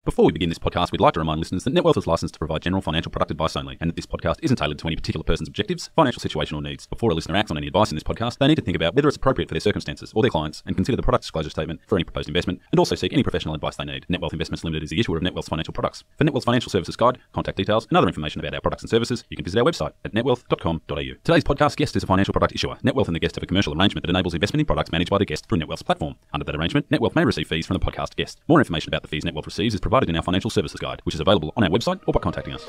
Before we begin this podcast, we'd like to remind listeners that Netwealth is licensed to provide general financial product advice only, and that this podcast isn't tailored to any particular person's objectives, financial situation, or needs. Before a listener acts on any advice in this podcast, they need to think about whether it's appropriate for their circumstances or their clients, and consider the product disclosure statement for any proposed investment, and also seek any professional advice they need. Netwealth Investments Limited is the issuer of Netwealth's financial products. For Netwealth's financial services guide, contact details, and other information about our products and services, you can visit our website at netwealth.com.au. Today's podcast guest is a financial product issuer. Netwealth and the guest have a commercial arrangement that enables investment in products managed by the guest through Netwealth's platform. Under that arrangement, Netwealth may receive fees from the podcast guest. More information about the fees Netwealth receives is provided in our financial services guide, which is available on our website or by contacting us.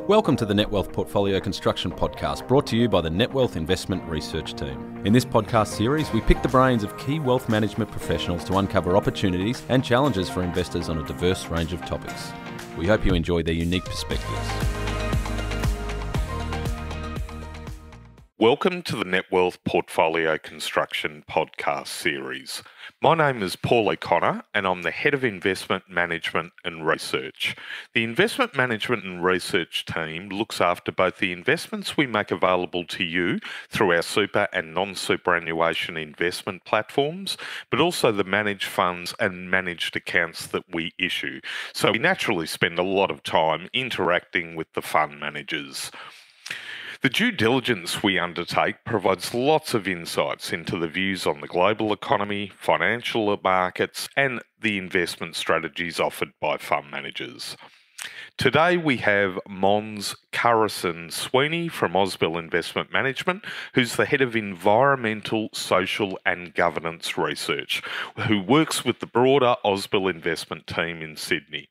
Welcome to the Netwealth Portfolio Construction Podcast, brought to you by the Netwealth Investment Research Team. In this podcast series, we pick the brains of key wealth management professionals to uncover opportunities and challenges for investors on a diverse range of topics. We hope you enjoy their unique perspectives. Welcome to the Netwealth Portfolio Construction Podcast series. My name is Paul O'Connor and I'm the Head of Investment Management and Research. The Investment Management and Research team looks after both the investments we make available to you through our super and non-superannuation investment platforms, but also the managed funds and managed accounts that we issue. So we naturally spend a lot of time interacting with the fund managers. The due diligence we undertake provides lots of insights into the views on the global economy, financial markets, and the investment strategies offered by fund managers. Today we have Måns Carlsson-Sweeny from Ausbil Investment Management, who's the Head of Environmental, Social and Governance Research, who works with the broader Ausbil investment team in Sydney.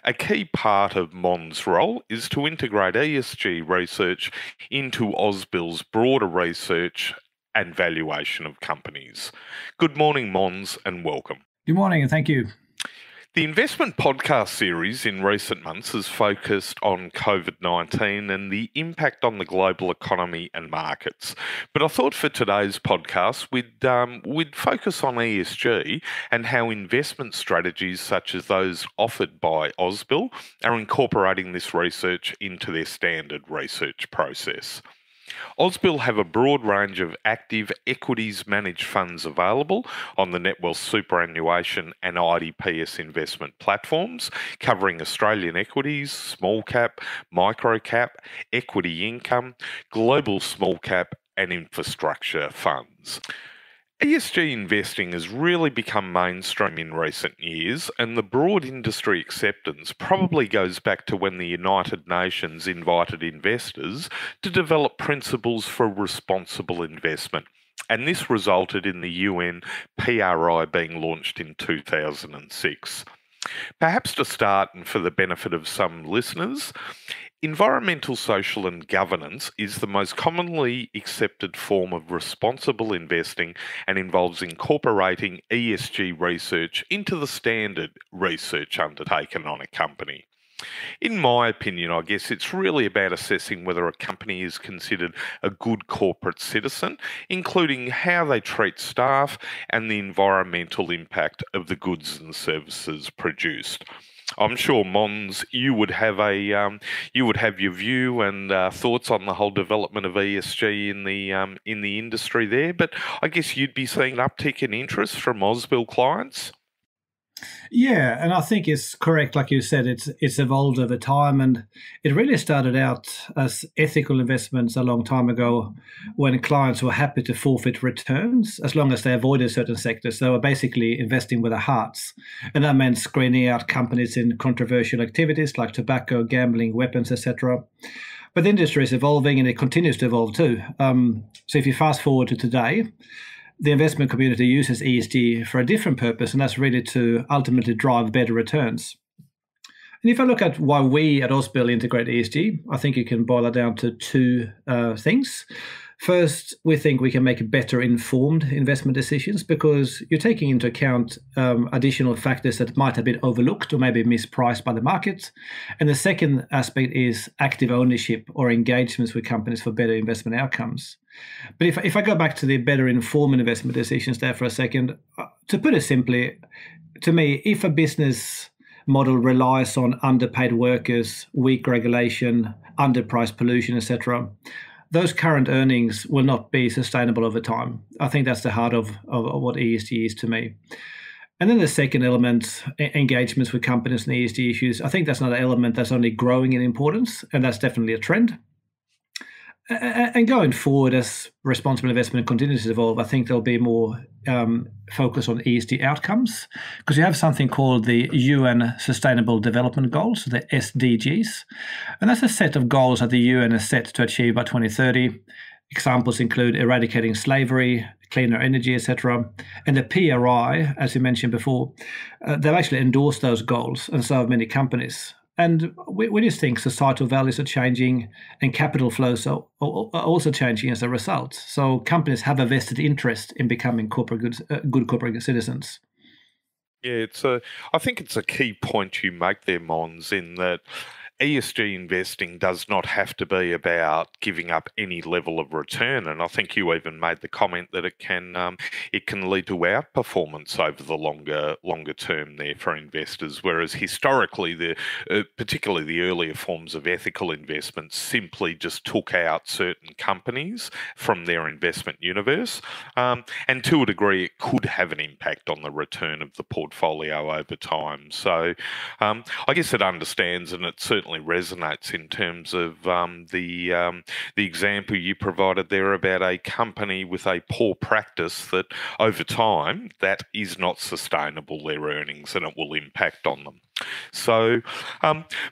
A key part of Måns' role is to integrate ESG research into Ausbil's broader research and valuation of companies. Good morning, Måns, and welcome. Good morning, and thank you. The investment podcast series in recent months has focused on COVID-19 and the impact on the global economy and markets. But I thought for today's podcast we'd focus on ESG and how investment strategies such as those offered by Ausbil are incorporating this research into their standard research process. Ausbil have a broad range of active equities managed funds available on the Netwealth superannuation and IDPS investment platforms, covering Australian equities, small cap, micro cap, equity income, global small cap and infrastructure funds. ESG investing has really become mainstream in recent years, and the broad industry acceptance probably goes back to when the United Nations invited investors to develop principles for responsible investment, and this resulted in the UN PRI being launched in 2006. Perhaps to start, and for the benefit of some listeners, environmental, social and governance is the most commonly accepted form of responsible investing and involves incorporating ESG research into the standard research undertaken on a company. In my opinion, I guess it's really about assessing whether a company is considered a good corporate citizen, including how they treat staff and the environmental impact of the goods and services produced. I'm sure, Måns, you would have your view and thoughts on the whole development of ESG in the industry there, but I guess you'd be seeing an uptick in interest from Ausbil clients. Yeah, and I think it's correct, like you said, it's evolved over time, and it really started out as ethical investments a long time ago when clients were happy to forfeit returns as long as they avoided certain sectors. They were basically investing with their hearts, and that meant screening out companies in controversial activities like tobacco, gambling, weapons, etc. But the industry is evolving, and it continues to evolve too. So if you fast forward to today, the investment community uses ESG for a different purpose, and that's really to ultimately drive better returns. And if I look at why we at Ausbil integrate ESG, I think you can boil it down to two things. First, we think we can make better informed investment decisions because you're taking into account additional factors that might have been overlooked or maybe mispriced by the market. And the second aspect is active ownership or engagements with companies for better investment outcomes. But if I go back to the better informed investment decisions there for a second, to put it simply, to me, if a business model relies on underpaid workers, weak regulation, underpriced pollution, etc., those current earnings will not be sustainable over time. I think that's the heart of what ESG is to me. And then the second element, engagements with companies and ESG issues. I think that's another element that's only growing in importance, and that's definitely a trend. And going forward, as responsible investment continues to evolve, I think there'll be more focus on ESG outcomes, because you have something called the UN Sustainable Development Goals, the SDGs. And that's a set of goals that the UN has set to achieve by 2030. Examples include eradicating slavery, cleaner energy, etc. And the PRI, as you mentioned before, they've actually endorsed those goals, and so have many companies. And we just think societal values are changing and capital flows are also changing as a result. So companies have a vested interest in becoming good corporate citizens. Yeah, I think it's a key point you make there, Måns, in that ESG investing does not have to be about giving up any level of return, and I think you even made the comment that it can lead to outperformance over the longer term there for investors. Whereas historically, particularly the earlier forms of ethical investments simply just took out certain companies from their investment universe, and to a degree, it could have an impact on the return of the portfolio over time. So, I guess it understands, and it certainly resonates in terms of the example you provided there about a company with a poor practice that over time that is not sustainable, their earnings, and it will impact on them. So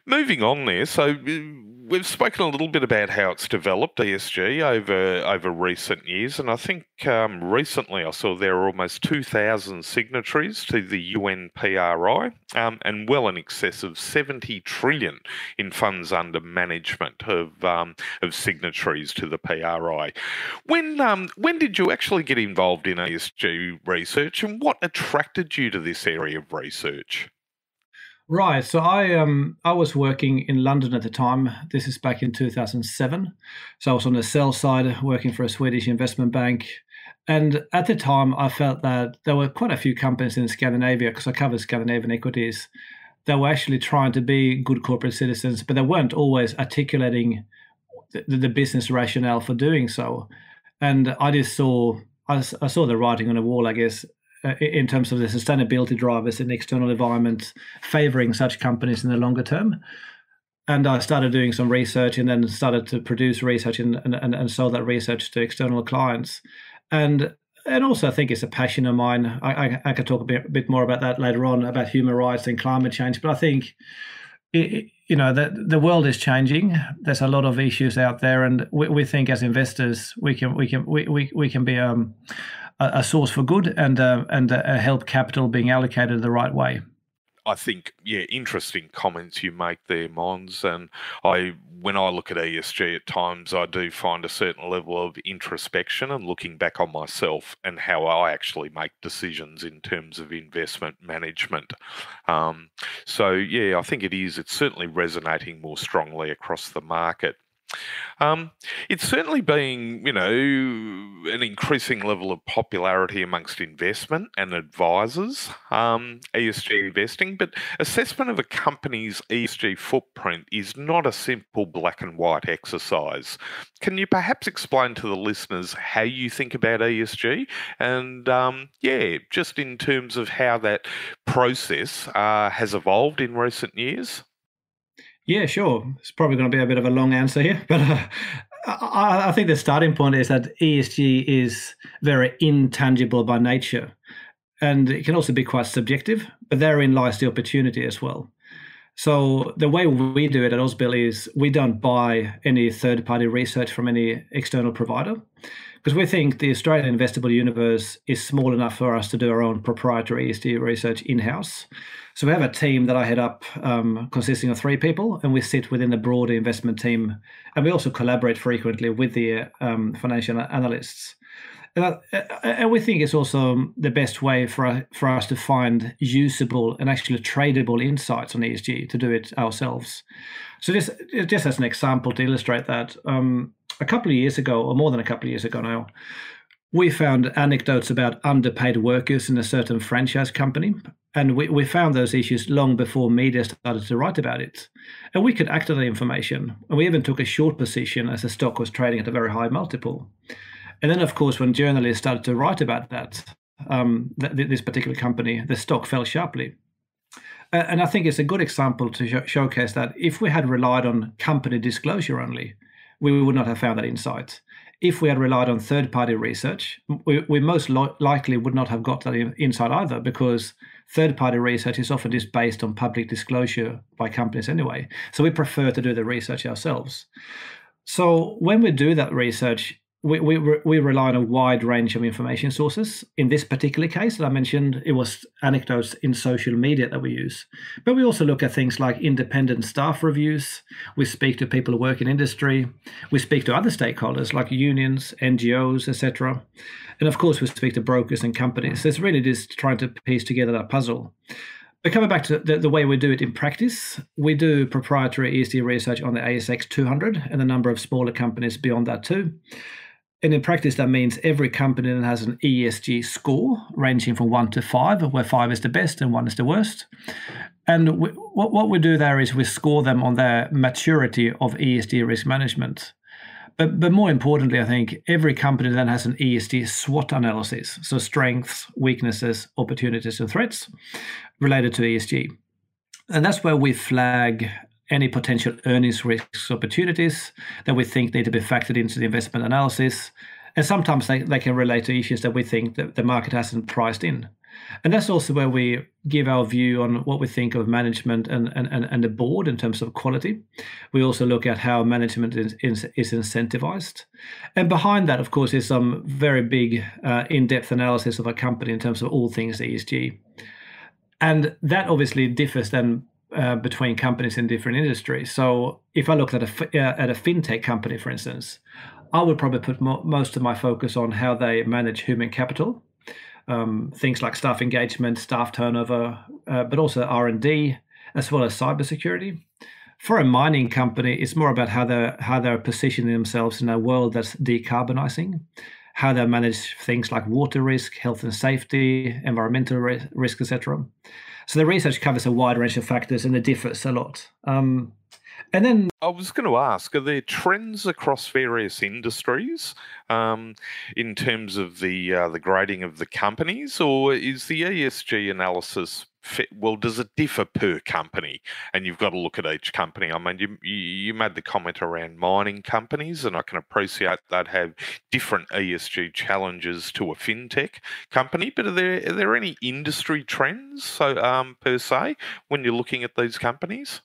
moving on there, so we've spoken a little bit about how it's developed, ESG, over recent years, and I think recently I saw there are almost 2,000 signatories to the UN PRI, and well in excess of 70 trillion in funds under management of signatories to the PRI. When did you actually get involved in ESG research, and what attracted you to this area of research? Right. So I was working in London at the time. This is back in 2007. So I was on the sell side working for a Swedish investment bank. And at the time, I felt that there were quite a few companies in Scandinavia, because I covered Scandinavian equities, that were actually trying to be good corporate citizens, but they weren't always articulating the business rationale for doing so. And I saw the writing on the wall, I guess, in terms of the sustainability drivers in the external environment favoring such companies in the longer term. And I started doing some research, and then started to produce research and sold that research to external clients. And also I think it's a passion of mine. I could talk a bit more about that later on, about human rights and climate change. But I think the world is changing. There's a lot of issues out there, and we think as investors we can be a source for good and help capital being allocated the right way. I think, yeah, interesting comments you make there, Måns. And when I look at ESG at times, I do find a certain level of introspection and looking back on myself and how I actually make decisions in terms of investment management. So, yeah, I think it's certainly resonating more strongly across the market. It's certainly being, an increasing level of popularity amongst investment and advisors, ESG investing, but assessment of a company's ESG footprint is not a simple black and white exercise. Can you perhaps explain to the listeners how you think about ESG and, just in terms of how that process has evolved in recent years? Yeah, sure. It's probably going to be a bit of a long answer here, but I think the starting point is that ESG is very intangible by nature, and it can also be quite subjective, but therein lies the opportunity as well. So the way we do it at Ausbil is we don't buy any third-party research from any external provider, because we think the Australian investable universe is small enough for us to do our own proprietary ESG research in-house. So we have a team that I head up consisting of 3 people, and we sit within the broader investment team, and we also collaborate frequently with the financial analysts. And we think it's also the best way for us to find usable and actually tradable insights on ESG, to do it ourselves. So just as an example to illustrate that, a couple of years ago, or more than a couple of years ago now, we found anecdotes about underpaid workers in a certain franchise company. And we found those issues long before media started to write about it. And we could act on that information. And we even took a short position as the stock was trading at a very high multiple. And then, of course, when journalists started to write about that, this particular company, the stock fell sharply. And I think it's a good example to showcase that if we had relied on company disclosure only, we would not have found that insight. If we had relied on third-party research, we most likely would not have got that insight either, because third-party research is often just based on public disclosure by companies anyway. So we prefer to do the research ourselves. So when we do that research, we rely on a wide range of information sources. In this particular case that I mentioned, it was anecdotes in social media that we use. But we also look at things like independent staff reviews. We speak to people who work in industry. We speak to other stakeholders like unions, NGOs, etc. And of course, we speak to brokers and companies. So it's really just trying to piece together that puzzle. But coming back to the way we do it in practice, we do proprietary ESG research on the ASX 200 and a number of smaller companies beyond that too. And in practice, that means every company that has an ESG score ranging from 1 to 5, where 5 is the best and 1 is the worst. And what we do there is we score them on their maturity of ESG risk management. But more importantly, I think every company then has an ESG SWOT analysis, so strengths, weaknesses, opportunities, and threats related to ESG. And that's where we flag any potential earnings risks, opportunities that we think need to be factored into the investment analysis. And sometimes they can relate to issues that we think that the market hasn't priced in. And that's also where we give our view on what we think of management and the board in terms of quality. We also look at how management is incentivized. And behind that, of course, is some very big in-depth analysis of a company in terms of all things ESG. And that obviously differs then between companies in different industries. So if I looked at a fintech company, for instance, I would probably put most of my focus on how they manage human capital, things like staff engagement, staff turnover, but also R&D, as well as cybersecurity. For a mining company, it's more about how they're positioning themselves in a world that's decarbonizing, how they manage things like water risk, health and safety, environmental risk, etc. So the research covers a wide range of factors, and it differs a lot. And then I was going to ask, are there trends across various industries in terms of the grading of the companies, or is the ESG analysis does it differ per company? And you've got to look at each company. I mean, you made the comment around mining companies, and I can appreciate that have different ESG challenges to a fintech company. But are there any industry trends per se when you're looking at these companies?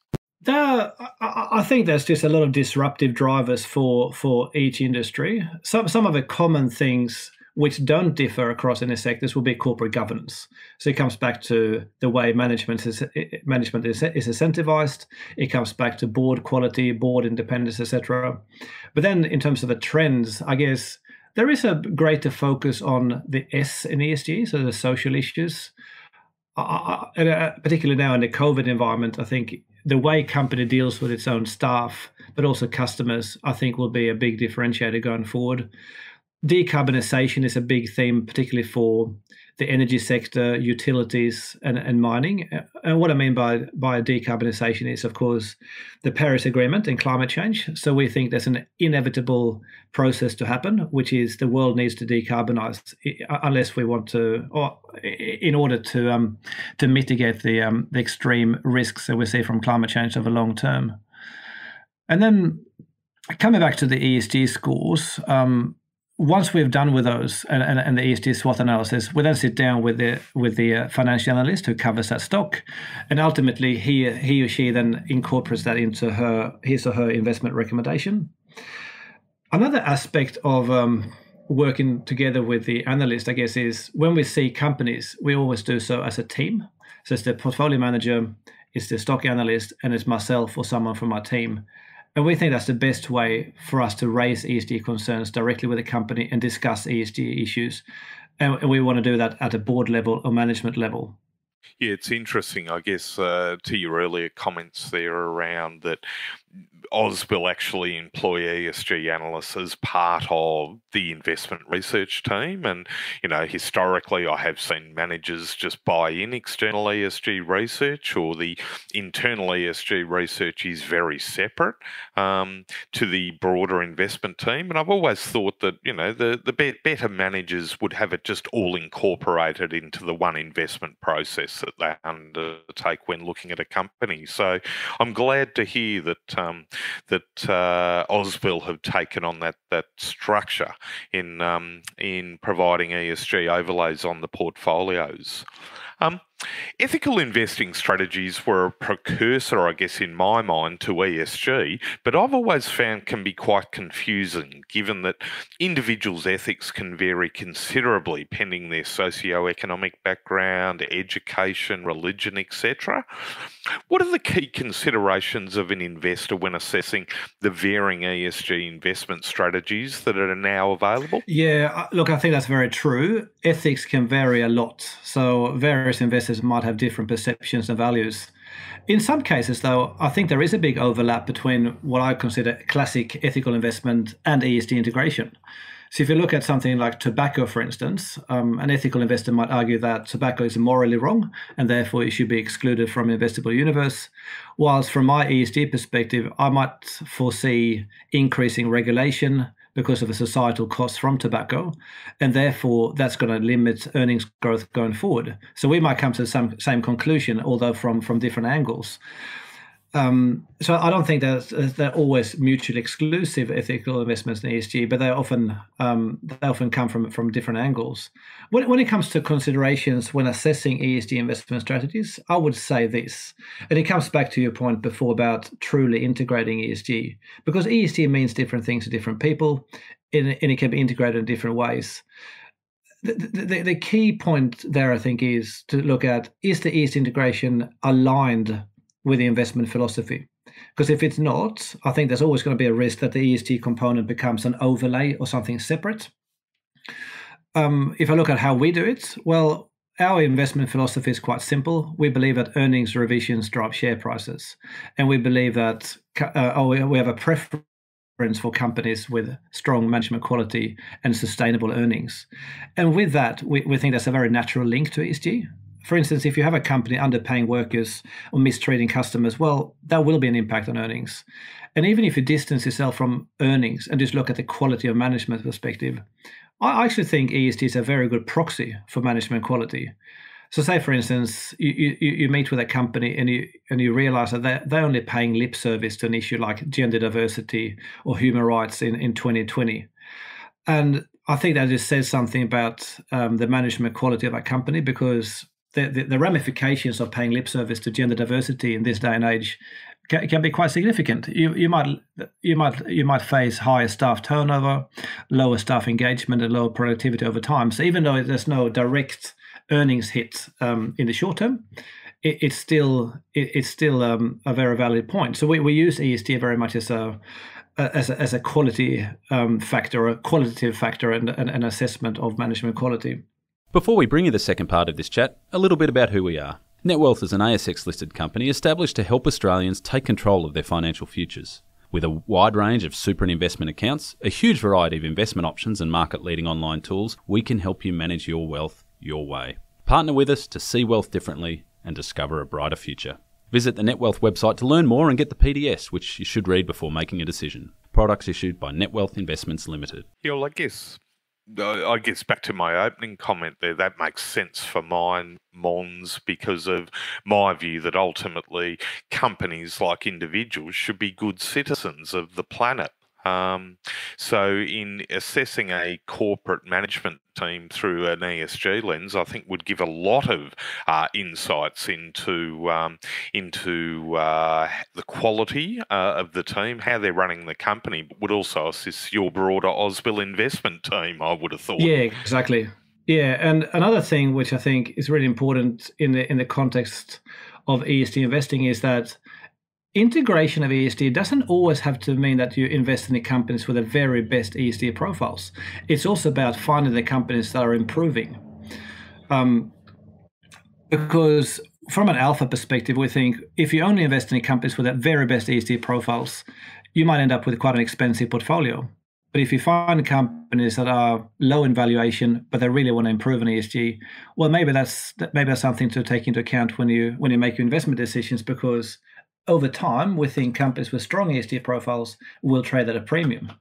I think there's just a lot of disruptive drivers for each industry. Some of the common things which don't differ across any sectors will be corporate governance. So it comes back to the way management is incentivized. It comes back to board quality, board independence, etc. But then in terms of the trends, I guess there is a greater focus on the S in ESG, so the social issues. Particularly now in the COVID environment, I think the way company deals with its own staff, but also customers, I think will be a big differentiator going forward. Decarbonisation is a big theme, particularly for the energy sector, utilities, and mining. And what I mean by decarbonisation is, of course, the Paris Agreement and climate change. So we think there's an inevitable process to happen, which is the world needs to decarbonise unless we want to, or in order to mitigate the extreme risks that we see from climate change over long term. And then coming back to the ESG scores. Once we've done with those and the ESG SWOT analysis, we then sit down with the financial analyst who covers that stock, and ultimately he or she then incorporates that into his or her investment recommendation. Another aspect of working together with the analyst, I guess, is when we see companies, we always do so as a team. So it's the portfolio manager, it's the stock analyst, and it's myself or someone from our team. And we think that's the best way for us to raise ESG concerns directly with the company and discuss ESG issues. And we want to do that at a board level or management level. Yeah, it's interesting, I guess, to your earlier comments there around that Ausbil actually employ ESG analysts as part of the investment research team. And, historically I have seen managers just buy in external ESG research, or the internal ESG research is very separate to the broader investment team. And I've always thought that, the better managers would have it just all incorporated into the one investment process that they undertake when looking at a company. So I'm glad to hear that Ausbil have taken on that structure in providing ESG overlays on the portfolios. Ethical investing strategies were a precursor, I guess, in my mind, to ESG, but I've always found can be quite confusing, given that individuals' ethics can vary considerably pending their socio-economic background, education, religion, etc. What are the key considerations of an investor when assessing the varying ESG investment strategies that are now available? Yeah, look, I think that's very true. Ethics can vary a lot. So various investors might have different perceptions and values. In some cases, though, I think there is a big overlap between what I consider classic ethical investment and ESG integration. So if you look at something like tobacco, for instance, an ethical investor might argue that tobacco is morally wrong and therefore it should be excluded from the investable universe. Whilst from my ESG perspective, I might foresee increasing regulation because of the societal costs from tobacco, and therefore that's going to limit earnings growth going forward. So we might come to the same conclusion, although from different angles. So I don't think they're always mutually exclusive, ethical investments in ESG, but they often come from different angles. When it comes to considerations when assessing ESG investment strategies, I would say this, and it comes back to your point before about truly integrating ESG, because ESG means different things to different people, and it can be integrated in different ways. The key point there, I think, is to look at, is the ESG integration aligned with the investment philosophy? Because if it's not, I think there's always going to be a risk that the ESG component becomes an overlay or something separate. If I look at how we do it, well, our investment philosophy is quite simple. We believe that earnings revisions drive share prices, and we believe that we have a preference for companies with strong management quality and sustainable earnings. And with that, we think that's a very natural link to ESG. For instance, if you have a company underpaying workers or mistreating customers, well, that will be an impact on earnings. And even if you distance yourself from earnings and just look at the quality of management perspective, I actually think ESG is a very good proxy for management quality. So say, for instance, you meet with a company and you realize that they're only paying lip service to an issue like gender diversity or human rights in 2020. And I think that just says something about the management quality of a company, because the ramifications of paying lip service to gender diversity in this day and age can be quite significant. You might face higher staff turnover, lower staff engagement, and lower productivity over time. So even though there's no direct earnings hit in the short term, it's still a very valid point. So we use ESG very much as a quality factor, a qualitative factor, and an assessment of management quality. Before we bring you the second part of this chat, a little bit about who we are. Netwealth is an ASX-listed company established to help Australians take control of their financial futures. With a wide range of super and investment accounts, a huge variety of investment options and market-leading online tools, we can help you manage your wealth your way. Partner with us to see wealth differently and discover a brighter future. Visit the Netwealth website to learn more and get the PDS, which you should read before making a decision. Products issued by Netwealth Investments Limited. Yeah, well, I guess back to my opening comment there, that makes sense for mine, Måns, because of my view that ultimately companies, like individuals, should be good citizens of the planet. So in assessing a corporate management team through an ESG lens, I think would give a lot of insights into the quality of the team, how they're running the company, but would also assist your broader Ausbil investment team, I would have thought. Yeah, exactly. Yeah, and another thing which I think is really important in the context of ESG investing is that integration of ESG doesn't always have to mean that you invest in the companies with the very best ESG profiles. It's also about finding the companies that are improving. Because from an alpha perspective, we think if you only invest in companies with the very best ESG profiles, you might end up with quite an expensive portfolio. But if you find companies that are low in valuation, but they really want to improve on ESG, well, maybe that's something to take into account when you make your investment decisions, because over time, we think companies with strong ESG profiles will trade at a premium.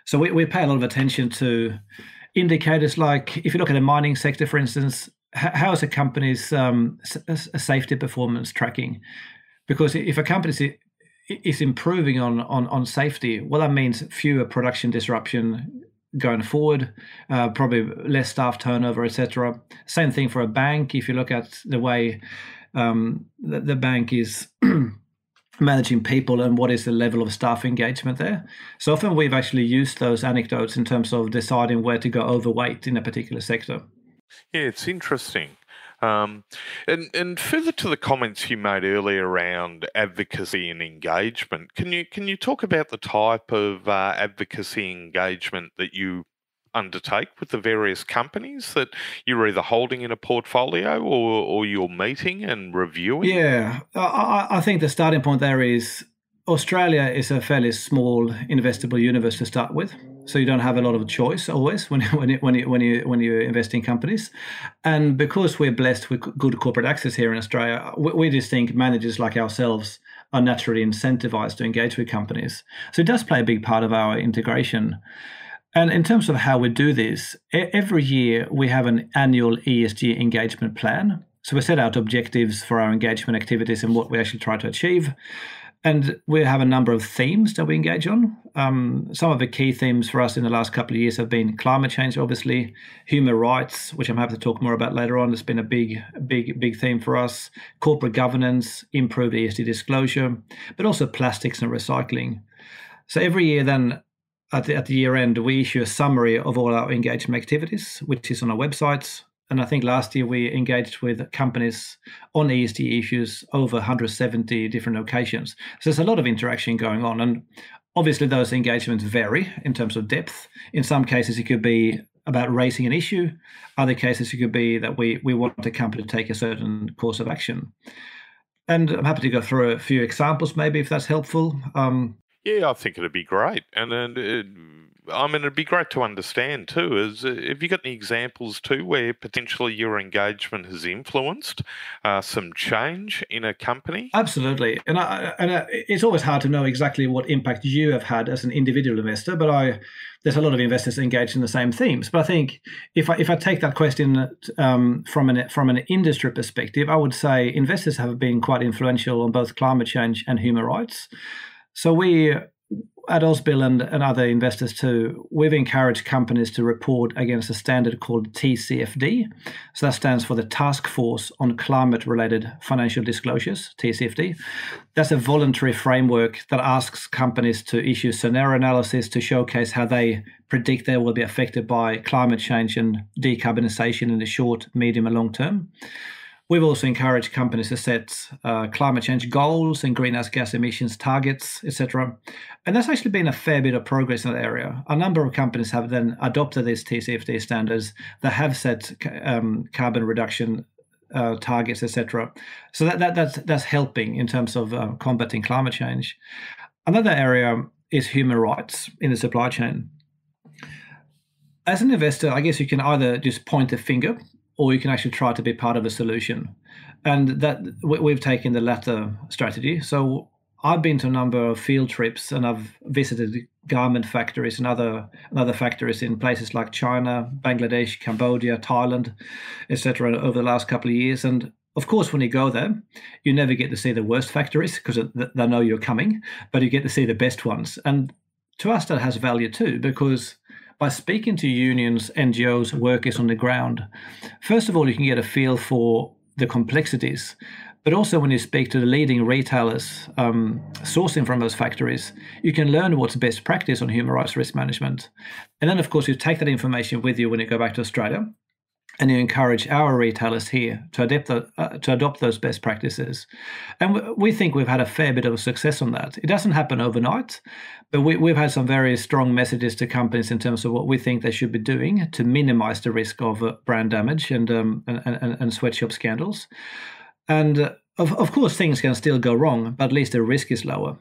So we pay a lot of attention to indicators like, if you look at the mining sector, for instance, how is a company's safety performance tracking? Because if a company is improving on safety, well, that means fewer production disruption going forward, probably less staff turnover, etc. Same thing for a bank. If you look at the way the bank is managing people and what is the level of staff engagement there. So often we've actually used those anecdotes in terms of deciding where to go overweight in a particular sector. Yeah, it's interesting. And further to the comments you made earlier around advocacy and engagement, can you talk about the type of advocacy engagement that you undertake with the various companies that you're either holding in a portfolio or you're meeting and reviewing? Yeah, I think the starting point there is Australia is a fairly small investable universe to start with, so you don't have a lot of choice always when you invest in companies. And because we're blessed with good corporate access here in Australia, we just think managers like ourselves are naturally incentivized to engage with companies. So it does play a big part of our integration. And in terms of how we do this, every year we have an annual ESG engagement plan. So we set out objectives for our engagement activities and what we actually try to achieve. And we have a number of themes that we engage on. Some of the key themes for us in the last couple of years have been climate change, obviously, human rights, which I'm happy to talk more about later on. It's been a big theme for us. Corporate governance, improved ESG disclosure, but also plastics and recycling. So every year then, at the year end, we issue a summary of all our engagement activities, which is on our websites. And I think last year we engaged with companies on ESG issues over 170 different occasions. So there's a lot of interaction going on. And obviously those engagements vary in terms of depth. In some cases, it could be about raising an issue. Other cases, it could be that we want a company to take a certain course of action. And I'm happy to go through a few examples, maybe, if that's helpful. Yeah, I think it'd be great. It'd be great to understand too. Have you got any examples too where potentially your engagement has influenced some change in a company? Absolutely, and it's always hard to know exactly what impact you have had as an individual investor. But there's a lot of investors engaged in the same themes. But I think if I take that question from an industry perspective, I would say investors have been quite influential on both climate change and human rights. So we, at Ausbil and other investors too, we've encouraged companies to report against a standard called TCFD. So that stands for the Task Force on Climate-Related Financial Disclosures, TCFD. That's a voluntary framework that asks companies to issue scenario analysis to showcase how they predict they will be affected by climate change and decarbonisation in the short, medium and long term. We've also encouraged companies to set climate change goals and greenhouse gas emissions targets, etc. And that's actually been a fair bit of progress in that area. A number of companies have then adopted these TCFD standards that have set carbon reduction targets, etc. So that's helping in terms of combating climate change. Another area is human rights in the supply chain. As an investor, I guess you can either just point a finger, or you can actually try to be part of a solution. And that we've taken the latter strategy. So I've been to a number of field trips and I've visited garment factories and other factories in places like China, Bangladesh, Cambodia, Thailand, etc. over the last couple of years. And of course, when you go there, you never get to see the worst factories because they know you're coming, but you get to see the best ones. And to us, that has value too, because by speaking to unions, NGOs, workers on the ground, first of all, you can get a feel for the complexities, but also when you speak to the leading retailers sourcing from those factories, you can learn what's best practice on human rights risk management. And then, of course, you take that information with you when you go back to Australia, and you encourage our retailers here to adopt those best practices. And we think we've had a fair bit of success on that. It doesn't happen overnight, but we've had some very strong messages to companies in terms of what we think they should be doing to minimize the risk of brand damage and sweatshop scandals. And of course, things can still go wrong, but at least the risk is lower.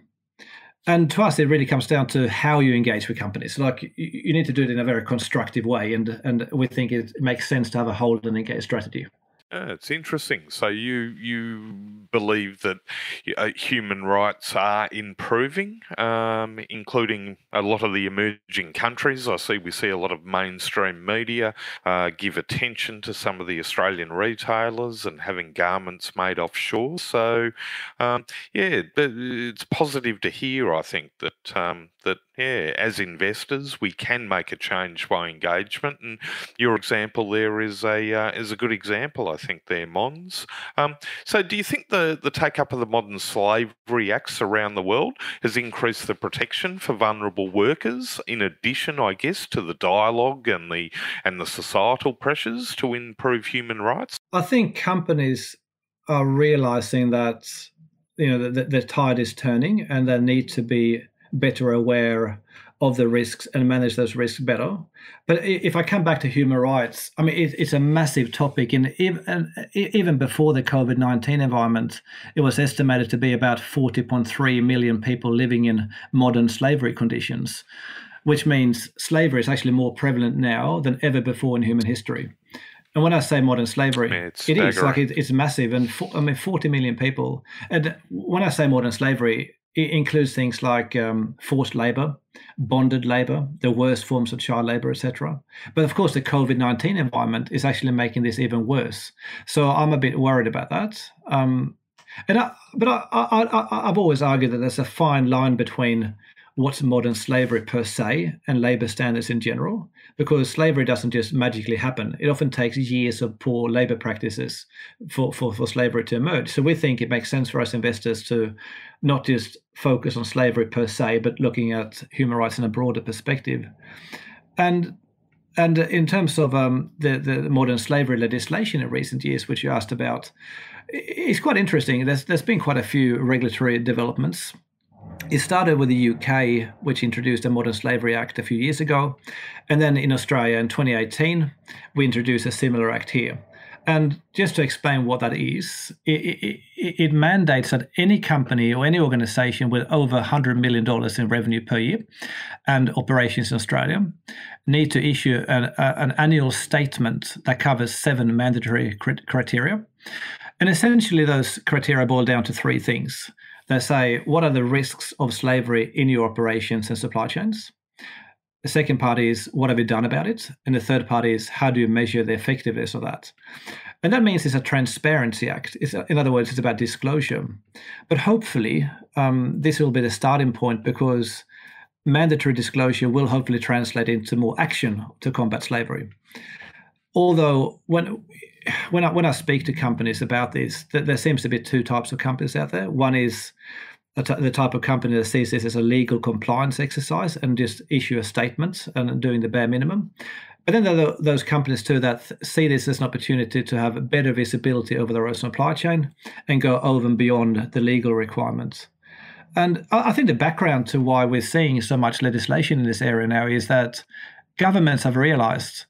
And to us, it really comes down to how you engage with companies. Like you need to do it in a very constructive way, and we think it makes sense to have a hold and engage strategy. It's interesting. So you believe that human rights are improving, including a lot of the emerging countries. We see a lot of mainstream media give attention to some of the Australian retailers and having garments made offshore. So it's positive to hear. I think that as investors, we can make a change by engagement, and your example there is a good example, I think, there, Måns. So do you think the take-up of the modern slavery acts around the world has increased the protection for vulnerable workers, in addition, I guess, to the dialogue and the societal pressures to improve human rights? I think companies are realizing that the tide is turning, and they need to be better aware of the risks and manage those risks better. But if I come back to human rights, I mean, it's a massive topic. And even before the COVID-19 environment, it was estimated to be about 40.3 million people living in modern slavery conditions, which means slavery is actually more prevalent now than ever before in human history. And when I say modern slavery, it's massive. And 40 million people. And when I say modern slavery, it includes things like forced labor, bonded labor, the worst forms of child labor, etc. But of course, the COVID-19 environment is actually making this even worse. So I'm a bit worried about that. But I've always argued that there's a fine line between what's modern slavery per se and labor standards in general, because slavery doesn't just magically happen. It often takes years of poor labor practices for slavery to emerge. So we think it makes sense for us investors to not just focus on slavery per se, but looking at human rights in a broader perspective. And in terms of the modern slavery legislation in recent years, which you asked about, it's quite interesting. There's been quite a few regulatory developments. It started with the UK, which introduced a Modern Slavery Act a few years ago. And then in Australia in 2018, we introduced a similar act here. And just to explain what that is, it mandates that any company or any organization with over $100 million in revenue per year and operations in Australia need to issue an annual statement that covers 7 mandatory criteria. And essentially those criteria boil down to 3 things. They say, what are the risks of slavery in your operations and supply chains? The second part is, what have you done about it? And the third part is, how do you measure the effectiveness of that? And that means it's a transparency act. In other words, it's about disclosure. But hopefully, this will be the starting point, because mandatory disclosure will hopefully translate into more action to combat slavery. Although when I speak to companies about this, there seems to be 2 types of companies out there. One is the type of company that sees this as a legal compliance exercise and just issue a statement and doing the bare minimum. But then there are those companies too that see this as an opportunity to have better visibility over their own supply chain and go over and beyond the legal requirements. And I think the background to why we're seeing so much legislation in this area now is that governments have realized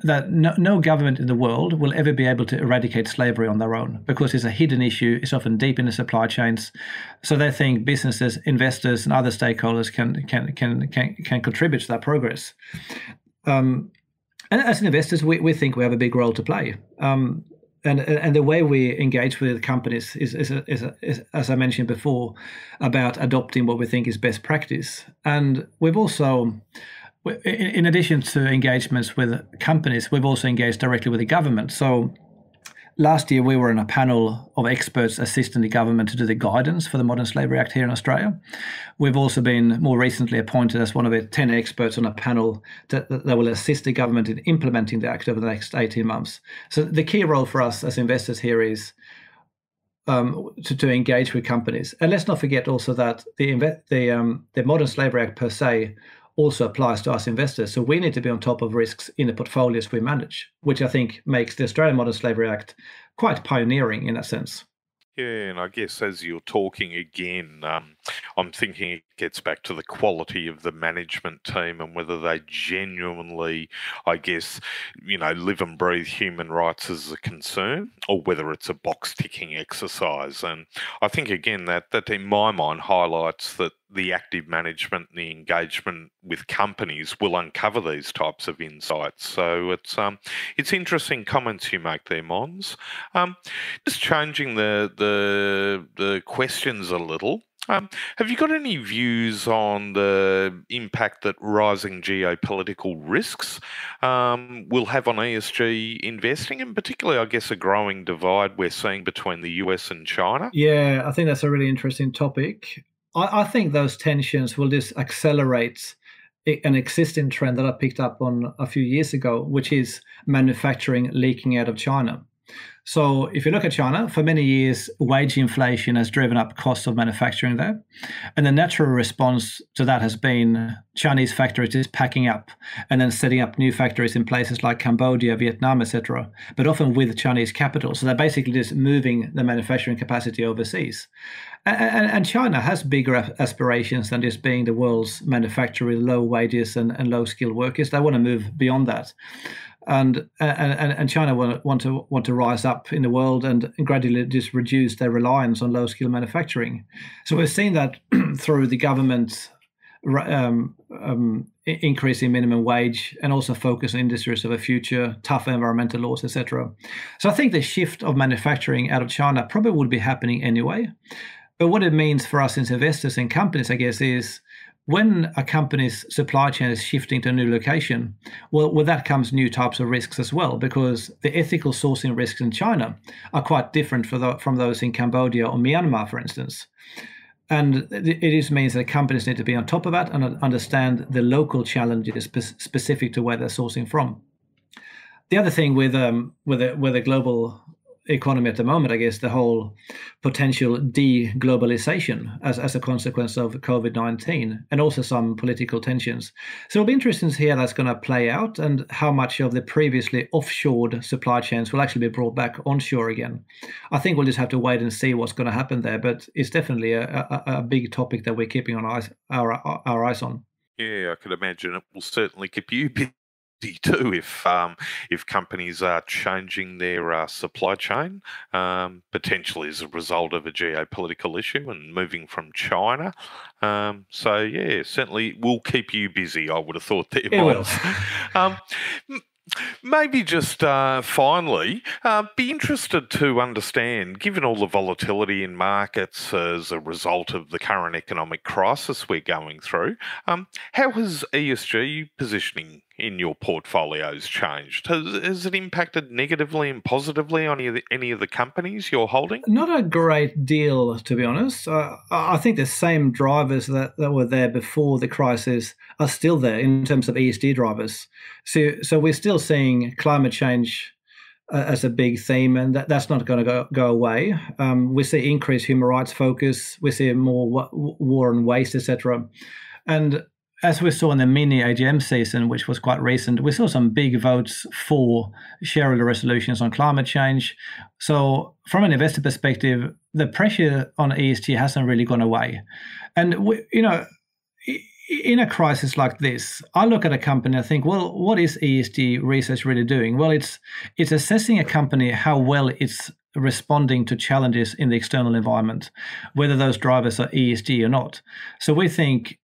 that no government in the world will ever be able to eradicate slavery on their own, because it's a hidden issue. It's often deep in the supply chains. So they think businesses, investors, and other stakeholders can contribute to that progress. And as investors, we think we have a big role to play. And the way we engage with companies is, as I mentioned before, about adopting what we think is best practice. And we've also, in addition to engagements with companies, we've also engaged directly with the government. So last year, we were in a panel of experts assisting the government to do the guidance for the Modern Slavery Act here in Australia. We've also been more recently appointed as one of the 10 experts on a panel that will assist the government in implementing the Act over the next 18 months. So the key role for us as investors here is to engage with companies. And let's not forget also that the Modern Slavery Act per se also applies to us investors. So we need to be on top of risks in the portfolios we manage, which I think makes the Australian Modern Slavery Act quite pioneering in that sense. Yeah, and I guess as you're talking again, I'm thinking it gets back to the quality of the management team and whether they genuinely, I guess, live and breathe human rights as a concern, or whether it's a box ticking exercise. And I think again that in my mind highlights that the active management and the engagement with companies will uncover these types of insights. So it's interesting comments you make there, Måns. Just changing the questions a little. Have you got any views on the impact that rising geopolitical risks will have on ESG investing, and particularly, I guess, a growing divide we're seeing between the US and China? Yeah, I think that's a really interesting topic. I think those tensions will just accelerate an existing trend that I picked up on a few years ago, which is manufacturing leaking out of China. So if you look at China, for many years, wage inflation has driven up costs of manufacturing there. And the natural response to that has been Chinese factories just packing up and then setting up new factories in places like Cambodia, Vietnam, etc., but often with Chinese capital. So they're basically just moving the manufacturing capacity overseas. And China has bigger aspirations than just being the world's manufacturer with low wages and low skilled workers. They want to move beyond that. And China want to rise up in the world and gradually just reduce their reliance on low skill manufacturing. So we've seen that through the government increasing minimum wage and also focus on industries of the future, tough environmental laws, etc. So I think the shift of manufacturing out of China probably would be happening anyway. But what it means for us as investors and companies, I guess, is when a company's supply chain is shifting to a new location, well, with that comes new types of risks as well, because the ethical sourcing risks in China are quite different from those in Cambodia or Myanmar, for instance. And it means that companies need to be on top of that and understand the local challenges specific to where they're sourcing from. The other thing with the global economy at the moment, I guess, the whole potential de-globalization as a consequence of COVID-19 and also some political tensions. So it'll be interesting to see how that's going to play out and how much of the previously offshored supply chains will actually be brought back onshore again. I think we'll just have to wait and see what's going to happen there, but it's definitely a big topic that we're keeping our eyes on. Yeah, I could imagine it will certainly keep you busy too if companies are changing their supply chain, potentially as a result of a geopolitical issue and moving from China. So yeah, certainly will keep you busy, I would have thought there, Måns. Maybe just finally, be interested to understand, given all the volatility in markets as a result of the current economic crisis we're going through, how has ESG positioning in your portfolios changed? Has it impacted negatively and positively on any of the companies you're holding? Not a great deal, to be honest. I think the same drivers that were there before the crisis are still there in terms of ESG drivers. So we're still seeing climate change as a big theme, and that's not going to go away. We see increased human rights focus. We see more war and waste, etc. And as we saw in the mini AGM season, which was quite recent, we saw some big votes for shareholder resolutions on climate change. So from an investor perspective, the pressure on ESG hasn't really gone away. And, in a crisis like this, I look at a company and I think, well, what is ESG research really doing? Well, it's assessing a company, how well it's responding to challenges in the external environment, whether those drivers are ESG or not. So we think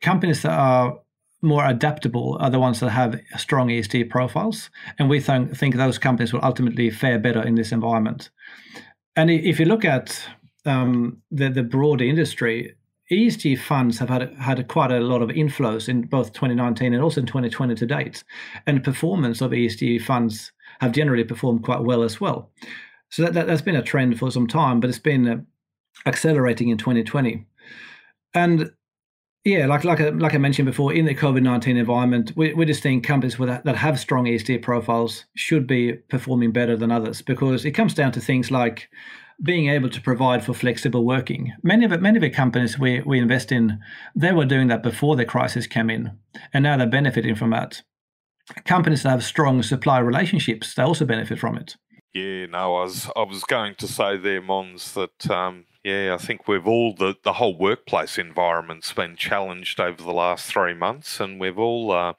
companies that are more adaptable are the ones that have strong ESG profiles, and we think those companies will ultimately fare better in this environment. And if you look at the broader industry, ESG funds have had quite a lot of inflows in both 2019 and also in 2020 to date, and performance of ESG funds have generally performed quite well as well. So that's been a trend for some time, but it's been accelerating in 2020. And yeah, like I mentioned before, in the COVID-19 environment, we just think companies that have strong ESG profiles should be performing better than others, because it comes down to things like being able to provide for flexible working. Many of the companies we invest in, they were doing that before the crisis came in, and now they're benefiting from that. Companies that have strong supply relationships, they also benefit from it. Yeah, no, I was going to say there, Mons, that I think we've all the whole workplace environment's been challenged over the last 3 months, and we've all, I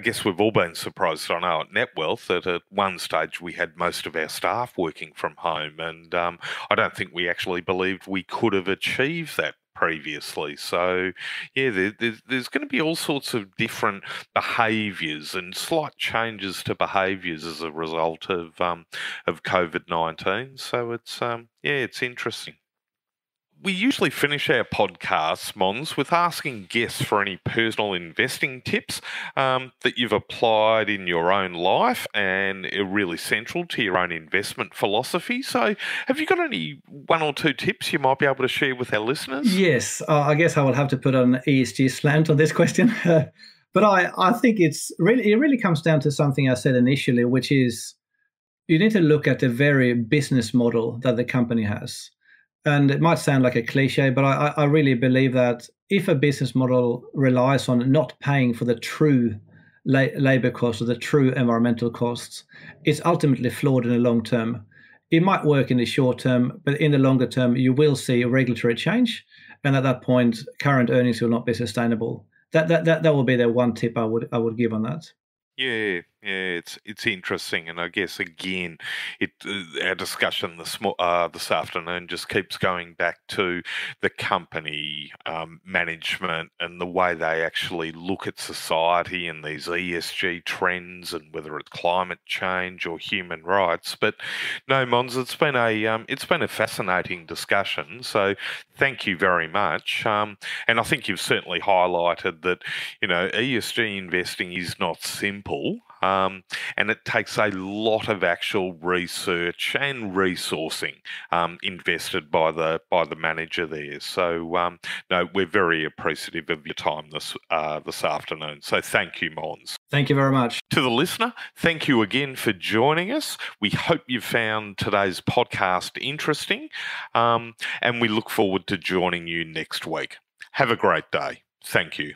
guess, we've all been surprised. I know at NetWealth that at one stage we had most of our staff working from home, and I don't think we actually believed we could have achieved that previously. So, yeah, there's going to be all sorts of different behaviours and slight changes to behaviours as a result of COVID-19. So it's interesting. We usually finish our podcasts, Mons, with asking guests for any personal investing tips that you've applied in your own life and are really central to your own investment philosophy. So have you got any one or two tips you might be able to share with our listeners? Yes, I guess I will have to put an ESG slant on this question. But I think it really comes down to something I said initially, which is you need to look at the very business model that the company has. And it might sound like a cliche, but I really believe that if a business model relies on not paying for the true labor costs or the true environmental costs, it's ultimately flawed in the long term. It might work in the short term, but in the longer term, you will see a regulatory change. And at that point, current earnings will not be sustainable. That will be the one tip I would give on that. Yeah, it's interesting, and I guess again, our discussion this afternoon just keeps going back to the company management and the way they actually look at society and these ESG trends, and whether it's climate change or human rights. But no, Mons, it's been a fascinating discussion. So thank you very much, and I think you've certainly highlighted that ESG investing is not simple. And it takes a lot of actual research and resourcing invested by the manager there. So no, we're very appreciative of your time this afternoon. So thank you, Måns. Thank you very much. To the listener, thank you again for joining us. We hope you found today's podcast interesting, and we look forward to joining you next week. Have a great day. Thank you.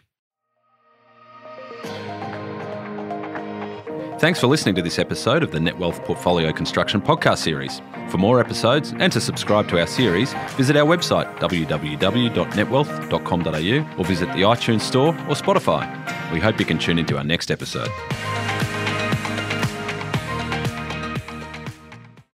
Thanks for listening to this episode of the NetWealth Portfolio Construction Podcast Series. For more episodes and to subscribe to our series, visit our website www.netwealth.com.au or visit the iTunes Store or Spotify. We hope you can tune into our next episode.